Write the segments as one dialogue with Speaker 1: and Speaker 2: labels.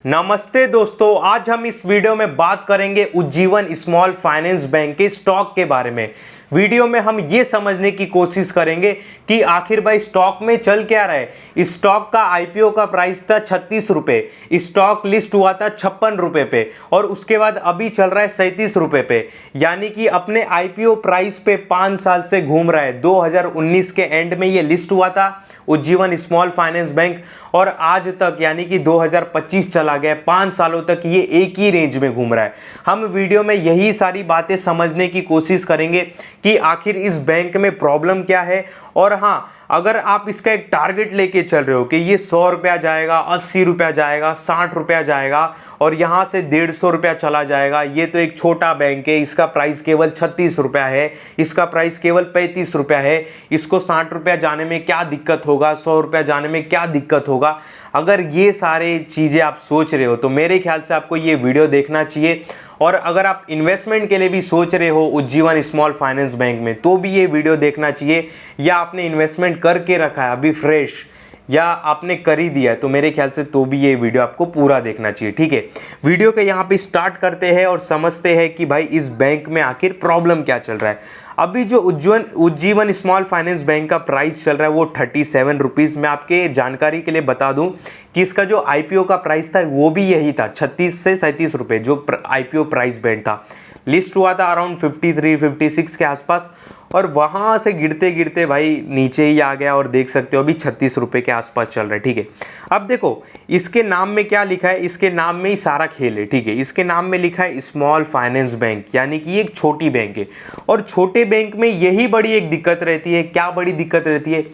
Speaker 1: नमस्ते दोस्तों, आज हम इस वीडियो में बात करेंगे उज्जीवन स्मॉल फाइनेंस बैंक के स्टॉक के बारे में। वीडियो में हम ये समझने की कोशिश करेंगे कि आखिर भाई स्टॉक में चल क्या रहा है। इस स्टॉक का आईपीओ का प्राइस था 36 रुपये, स्टॉक लिस्ट हुआ था 56 रुपये पे और उसके बाद अभी चल रहा है 37 रुपये पे, यानी कि अपने आईपीओ प्राइस पे 5 साल से घूम रहा है। 2019 के एंड में ये लिस्ट हुआ था उज्जीवन स्मॉल फाइनेंस बैंक और आज तक यानी कि 2025 चला गया, 5 सालों तक ये एक ही रेंज में घूम रहा है। हम वीडियो में यही सारी बातें समझने की कोशिश करेंगे कि आखिर इस बैंक में प्रॉब्लम क्या है। और हाँ, अगर आप इसका एक टारगेट लेके चल रहे हो कि ये 100 रुपया जाएगा, 80 रुपया जाएगा, 60 रुपया जाएगा और यहाँ से 150 रुपया चला जाएगा, ये तो एक छोटा बैंक है, इसका प्राइस केवल 36 रुपया है, इसका प्राइस केवल 35 रुपया है, इसको 60 रुपया जाने में क्या दिक्कत होगा, 100 रुपया जाने में क्या दिक्कत होगा। अगर ये सारे चीज़ें आप सोच रहे हो तो मेरे ख्याल से आपको ये वीडियो देखना चाहिए। और अगर आप इन्वेस्टमेंट के लिए भी सोच रहे हो उज्जीवन स्मॉल फाइनेंस बैंक में तो भी ये वीडियो देखना चाहिए, या आपने इन्वेस्टमेंट करके रखा है अभी फ्रेश या आपने कर ही दिया है तो मेरे ख्याल से तो भी ये वीडियो आपको पूरा देखना चाहिए। ठीक है, वीडियो के यहाँ पे स्टार्ट करते हैं और समझते हैं कि भाई इस बैंक में आखिर प्रॉब्लम क्या चल रहा है। अभी जो उज्जीवन स्मॉल फाइनेंस बैंक का प्राइस चल रहा है वो 37 रुपीज़। मैं आपके जानकारी के लिए बता दूं कि इसका जो आईपीओ का प्राइस था वो भी यही था, 36 से 37 रुपये जो आईपीओ प्राइस बैंड था। लिस्ट हुआ था अराउंड 53-56 के आसपास और वहाँ से गिरते गिरते भाई नीचे ही आ गया और देख सकते हो अभी 36 रुपये के आसपास चल रहा है। ठीक है, अब देखो इसके नाम में क्या लिखा है, इसके नाम में ही सारा खेल है। ठीक है, इसके नाम में लिखा है स्मॉल फाइनेंस बैंक, यानी कि एक छोटी बैंक है। और छोटे बैंक में यही बड़ी एक दिक्कत रहती है। क्या बड़ी दिक्कत रहती है?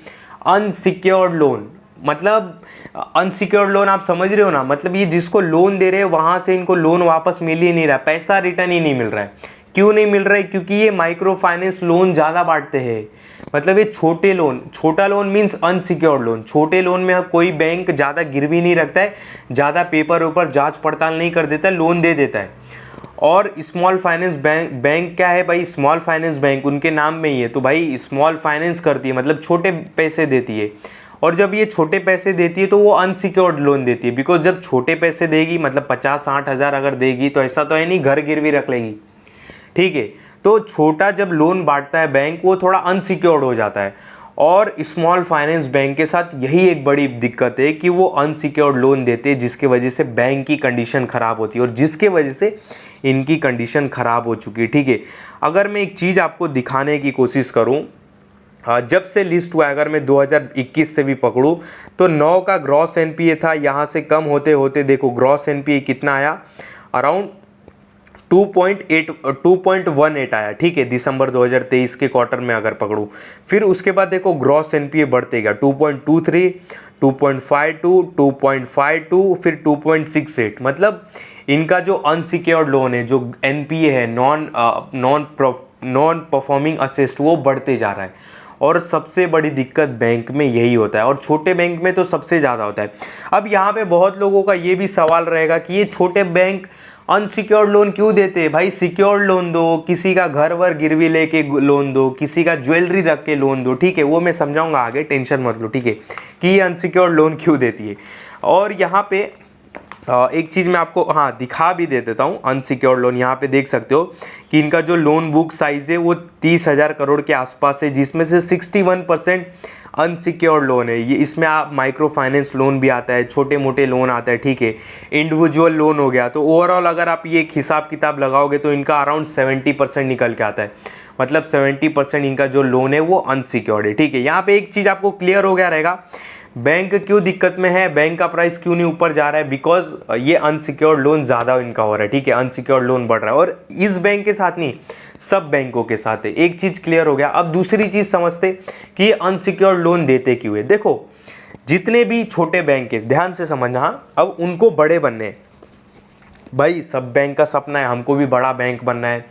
Speaker 1: Unsecured loan. मतलब अनसिक्योर्ड लोन आप समझ रहे हो ना, मतलब ये जिसको लोन दे रहे हैं वहाँ से इनको लोन वापस मिल ही नहीं रहा, पैसा रिटर्न ही नहीं मिल रहा है। क्यों नहीं मिल रहा है? क्योंकि ये माइक्रो फाइनेंस लोन ज़्यादा बांटते हैं। मतलब ये छोटे लोन, छोटा लोन मीन्स अनसिक्योर्ड लोन। छोटे लोन में कोई बैंक ज़्यादा गिरवी नहीं रखता है, ज़्यादा पेपर ऊपर जांच पड़ताल नहीं कर देता, लोन दे देता है। और स्मॉल फाइनेंस बैंक क्या है भाई? स्मॉल फाइनेंस बैंक उनके नाम में ही है, तो भाई स्मॉल फाइनेंस करती है, मतलब छोटे पैसे देती है। और जब ये छोटे पैसे देती है तो वो अनसिक्योर्ड लोन देती है, बिकॉज जब छोटे पैसे देगी मतलब 50-60 हज़ार अगर देगी तो ऐसा तो है नहीं घर गिरवी रख लेगी। ठीक है, तो छोटा जब लोन बांटता है बैंक वो थोड़ा अनसिक्योर्ड हो जाता है। और स्मॉल फाइनेंस बैंक के साथ यही एक बड़ी दिक्कत है कि वो अनसिक्योर्ड लोन देते हैं, जिसके वजह से बैंक की कंडीशन ख़राब होती है और जिसके वजह से इनकी कंडीशन ख़राब हो चुकी है। ठीक है, अगर मैं एक चीज़ आपको दिखाने की कोशिश करूँ, जब से लिस्ट हुआ है, अगर मैं 2021 से भी पकड़ूँ तो 9 का ग्रॉस एनपीए था, यहाँ से कम होते होते देखो ग्रॉस एनपीए कितना आया, अराउंड 2.18 आया। ठीक है, दिसंबर 2023 के क्वार्टर में अगर पकड़ूँ। फिर उसके बाद देखो ग्रॉस एनपीए बढ़ते गया, 2.23, 2.52, 2.52, फिर 2.68। मतलब इनका जो अनसिक्योर्ड लोन है, जो एनपीए है, नॉन परफॉर्मिंग असेस्ट, वो बढ़ते जा रहा है। और सबसे बड़ी दिक्कत बैंक में यही होता है और छोटे बैंक में तो सबसे ज़्यादा होता है। अब यहाँ पे बहुत लोगों का ये भी सवाल रहेगा कि ये छोटे बैंक अनसिक्योर्ड लोन क्यों देते हैं? भाई सिक्योर्ड लोन दो, किसी का घर वर गिरवी लेके लोन दो, किसी का ज्वेलरी रख के लोन दो। ठीक है, वो मैं समझाऊंगा आगे, टेंशन मत लो। ठीक है, कि ये अनसिक्योर्ड लोन क्यों देती है। और यहाँ पे एक चीज़ मैं आपको दिखा भी दे देता हूँ। अनसिक्योर्ड लोन यहाँ पे देख सकते हो कि इनका जो लोन बुक साइज़ है वो 30,000 करोड़ के आसपास है, जिसमें से 61% अनसिक्योर्ड लोन है। ये इसमें आप माइक्रो फाइनेंस लोन भी आता है, छोटे मोटे लोन आता है। ठीक है, इंडिविजुअल लोन हो गया। तो ओवरऑल अगर आप ये एक हिसाब किताब लगाओगे तो इनका अराउंड 70% निकल के आता है। मतलब 70% इनका जो लोन है वो अनसिक्योर्ड है। ठीक है, यहाँ पे एक चीज़ आपको क्लियर हो गया रहेगा, बैंक क्यों दिक्कत में है, बैंक का प्राइस क्यों नहीं ऊपर जा रहा है, बिकॉज ये अनसिक्योर्ड लोन ज़्यादा इनका हो रहा है। ठीक है, अनसिक्योर्ड लोन बढ़ रहा है और इस बैंक के साथ नहीं, सब बैंकों के साथ है। एक चीज़ क्लियर हो गया। अब दूसरी चीज़ समझते कि ये अनसिक्योर्ड लोन देते क्यों है। देखो जितने भी छोटे बैंक है, ध्यान से समझना, अब उनको बड़े बनने हैं। भाई सब बैंक का सपना है हमको भी बड़ा बैंक बनना है,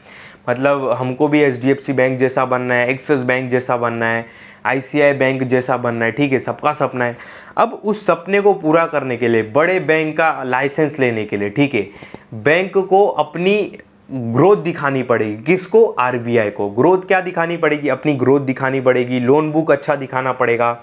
Speaker 1: मतलब हमको भी एचडीएफसी बैंक जैसा बनना है, एक्सिस बैंक जैसा बनना है, आईसीआई बैंक जैसा बनना है। ठीक है, सबका सपना है। अब उस सपने को पूरा करने के लिए, बड़े बैंक का लाइसेंस लेने के लिए, ठीक है, बैंक को अपनी ग्रोथ दिखानी पड़ेगी। किसको? आरबीआई को। ग्रोथ क्या दिखानी पड़ेगी? अपनी ग्रोथ दिखानी पड़ेगी, लोन बुक अच्छा दिखाना पड़ेगा,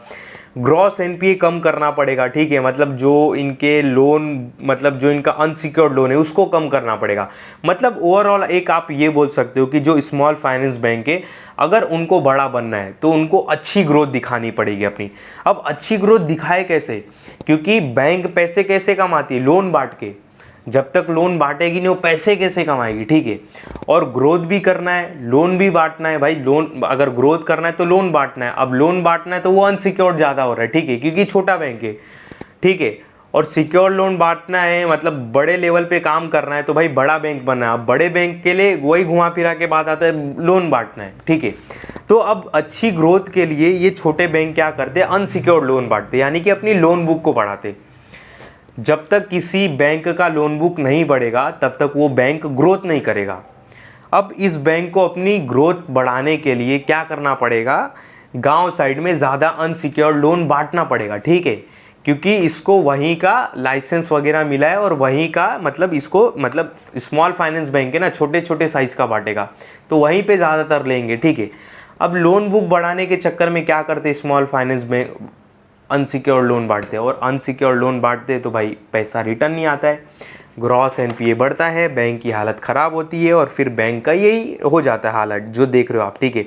Speaker 1: ग्रॉस एनपीए कम करना पड़ेगा, ठीक है, मतलब जो इनके लोन, मतलब जो इनका अनसिक्योर्ड लोन है उसको कम करना पड़ेगा। मतलब ओवरऑल एक आप ये बोल सकते हो कि जो स्मॉल फाइनेंस बैंक है, अगर उनको बड़ा बनना है तो उनको अच्छी ग्रोथ दिखानी पड़ेगी अपनी। अब अच्छी ग्रोथ दिखाए कैसे, क्योंकि बैंक पैसे कैसे कमाती है, लोन बांट के। जब तक लोन बांटेगी नहीं वो पैसे कैसे कमाएगी, ठीक है। और ग्रोथ भी करना है, लोन भी बांटना है भाई। लोन अगर ग्रोथ करना है तो लोन बांटना है। अब लोन बांटना है तो वो अनसिक्योर्ड ज़्यादा हो रहा है, ठीक है, क्योंकि छोटा बैंक है, ठीक है। और सिक्योर लोन बांटना है, मतलब बड़े लेवल पे काम करना है तो भाई बड़ा बैंक बनना है। अब बड़े बैंक के लिए वही घुमा फिरा के बात आता है, लोन बांटना है, ठीक है। तो अब अच्छी ग्रोथ के लिए ये छोटे बैंक क्या करते हैं, अनसिक्योर्ड लोन बांटते, यानी कि अपनी लोन बुक को बढ़ाते। जब तक किसी बैंक का लोन बुक नहीं बढ़ेगा तब तक वो बैंक ग्रोथ नहीं करेगा। अब इस बैंक को अपनी ग्रोथ बढ़ाने के लिए क्या करना पड़ेगा, गांव साइड में ज़्यादा अनसिक्योर्ड लोन बांटना पड़ेगा, ठीक है, क्योंकि इसको वहीं का लाइसेंस वगैरह मिला है और वहीं का मतलब इसको मतलब स्मॉल फाइनेंस बैंक है ना, छोटे छोटे साइज़ का बांटेगा तो वहीं पे ज़्यादातर लेंगे, ठीक है। अब लोन बुक बढ़ाने के चक्कर में क्या करते small finance bank, unsecured loan बांटते हैं, और अनसिक्योर्ड लोन बांटते हैं तो भाई पैसा रिटर्न नहीं आता है, ग्रॉस एनपीए बढ़ता है, बैंक की हालत ख़राब होती है और फिर बैंक का यही हो जाता है हालत जो देख रहे हो आप, ठीक है।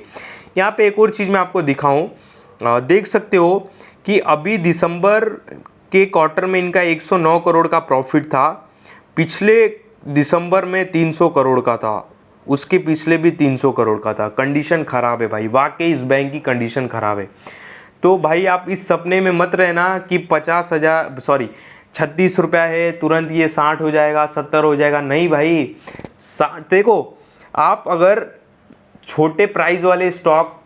Speaker 1: यहाँ पे एक और चीज़ मैं आपको दिखाऊं, देख सकते हो कि अभी दिसंबर के क्वार्टर में इनका 109 करोड़ का प्रॉफिट था, पिछले दिसंबर में 300 करोड़ का था, उसके पिछले भी 300 करोड़ का था। कंडीशन ख़राब है भाई, वाकई इस बैंक की कंडीशन ख़राब है। तो भाई आप इस सपने में मत रहना कि 36 रुपया है तुरंत ये 60 हो जाएगा, 70 हो जाएगा, नहीं भाई। देखो आप अगर छोटे प्राइस वाले स्टॉक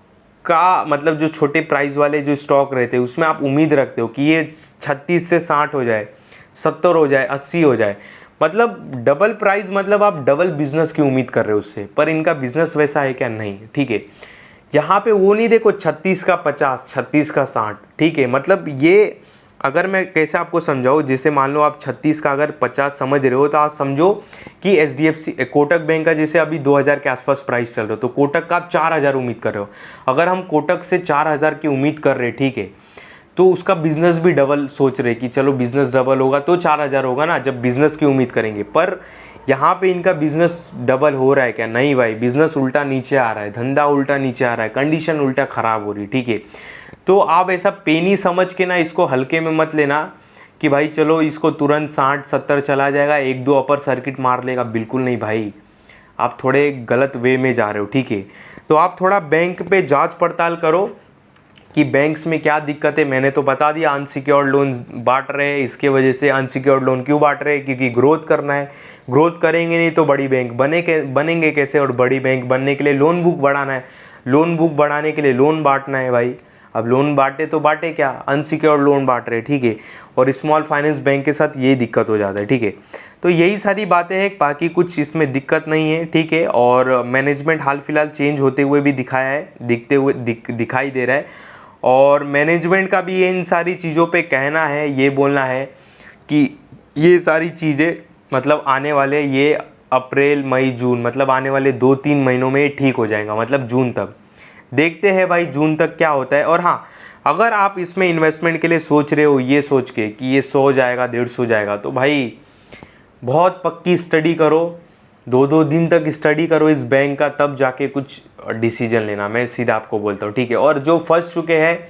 Speaker 1: का मतलब जो छोटे प्राइस वाले जो स्टॉक रहते हैं उसमें आप उम्मीद रखते हो कि ये 36 से 60 हो जाए, 70 हो जाए, 80 हो जाए, मतलब डबल प्राइस, मतलब आप डबल बिजनेस की उम्मीद कर रहे हो उससे। पर इनका बिजनेस वैसा है क्या, नहीं, ठीक है। यहाँ पे वो नहीं देखो 36 का 50, 36 का 60, ठीक है। मतलब ये अगर मैं कैसे आपको समझाऊँ, जैसे मान लो आप 36 का अगर 50 समझ रहे हो तो आप समझो कि एचडीएफसी कोटक बैंक का जैसे अभी 2000 के आसपास प्राइस चल रहा हो तो कोटक का आप 4000 उम्मीद कर रहे हो। अगर हम कोटक से 4000 की उम्मीद कर रहे, ठीक है, तो उसका बिजनेस भी डबल सोच रहे कि चलो बिजनेस डबल होगा तो 4000 होगा ना, जब बिजनेस की उम्मीद करेंगे। पर यहाँ पे इनका बिजनेस डबल हो रहा है क्या, नहीं भाई, बिजनेस उल्टा नीचे आ रहा है, धंधा उल्टा नीचे आ रहा है, कंडीशन उल्टा ख़राब हो रही है, ठीक है। तो आप ऐसा पेनी समझ के ना इसको हल्के में मत लेना कि भाई चलो इसको तुरंत 60-70 चला जाएगा, 1-2 अपर सर्किट मार लेगा, बिल्कुल नहीं भाई, आप थोड़े गलत वे में जा रहे हो, ठीक है। तो आप थोड़ा बैंक पे जांच पड़ताल करो कि बैंक्स में क्या दिक्कत है। मैंने तो बता दिया अनसिक्योर्ड लोन बांट रहे हैं, इसके वजह से अनसिक्योर्ड लोन क्यों बांट रहे हैं, क्योंकि ग्रोथ करना है, ग्रोथ करेंगे नहीं तो बड़ी बैंक बनेंगे कैसे, और बड़ी बैंक बनने के लिए लोन बुक बढ़ाना है, लोन बुक बढ़ाने के लिए लोन बांटना है भाई। अब लोन बांटे तो बांटे क्या, अनसिक्योर्ड लोन बांट रहे, ठीक है। और स्मॉल फाइनेंस बैंक के साथ यही दिक्कत हो जाता है, ठीक है। तो यही सारी बातें हैं, बाकी कुछ इसमें दिक्कत नहीं है, ठीक है। और मैनेजमेंट हाल फिलहाल चेंज होते हुए भी दिखाया है, दिखाई दे रहा है। और मैनेजमेंट का भी इन सारी चीज़ों पे कहना है, ये बोलना है कि ये सारी चीज़ें मतलब आने वाले ये अप्रैल मई जून, मतलब आने वाले 2-3 महीनों में ठीक हो जाएगा, मतलब जून तक। देखते हैं भाई जून तक क्या होता है। और हाँ, अगर आप इसमें इन्वेस्टमेंट के लिए सोच रहे हो ये सोच के कि ये 100 जाएगा 150 जाएगा, तो भाई बहुत पक्की स्टडी करो, 2-2 दिन तक स्टडी करो इस बैंक का, तब जाके कुछ डिसीजन लेना, मैं सीधा आपको बोलता हूँ, ठीक है। और जो फंस चुके हैं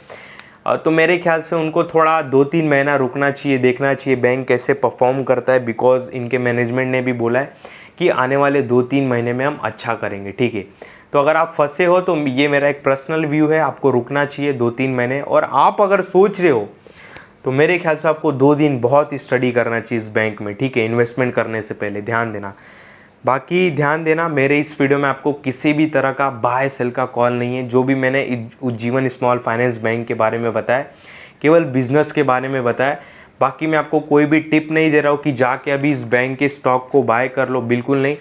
Speaker 1: तो मेरे ख्याल से उनको थोड़ा 2-3 महीना रुकना चाहिए, देखना चाहिए बैंक कैसे परफॉर्म करता है, बिकॉज इनके मैनेजमेंट ने भी बोला है कि आने वाले 2-3 महीने में हम अच्छा करेंगे, ठीक है। तो अगर आप फंसे हो तो ये मेरा एक पर्सनल व्यू है, आपको रुकना चाहिए 2-3 महीने। और आप अगर सोच रहे हो तो मेरे ख्याल से आपको 2 दिन बहुत स्टडी करना चाहिए इस बैंक में, ठीक है, इन्वेस्टमेंट करने से पहले ध्यान देना। बाकी ध्यान देना, मेरे इस वीडियो में आपको किसी भी तरह का बाय सेल का कॉल नहीं है। जो भी मैंने उज्जीवन स्मॉल फाइनेंस बैंक के बारे में बताया, केवल बिजनेस के बारे में बताया। बाकी मैं आपको कोई भी टिप नहीं दे रहा हूँ कि जाके अभी इस बैंक के स्टॉक को बाय कर लो, बिल्कुल नहीं।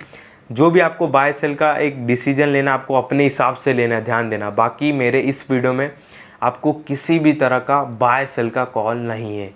Speaker 1: जो भी आपको बाय सेल का एक डिसीजन लेना, आपको अपने हिसाब से लेना है, ध्यान देना। बाकी मेरे इस वीडियो में आपको किसी भी तरह का बाय सेल का कॉल नहीं है।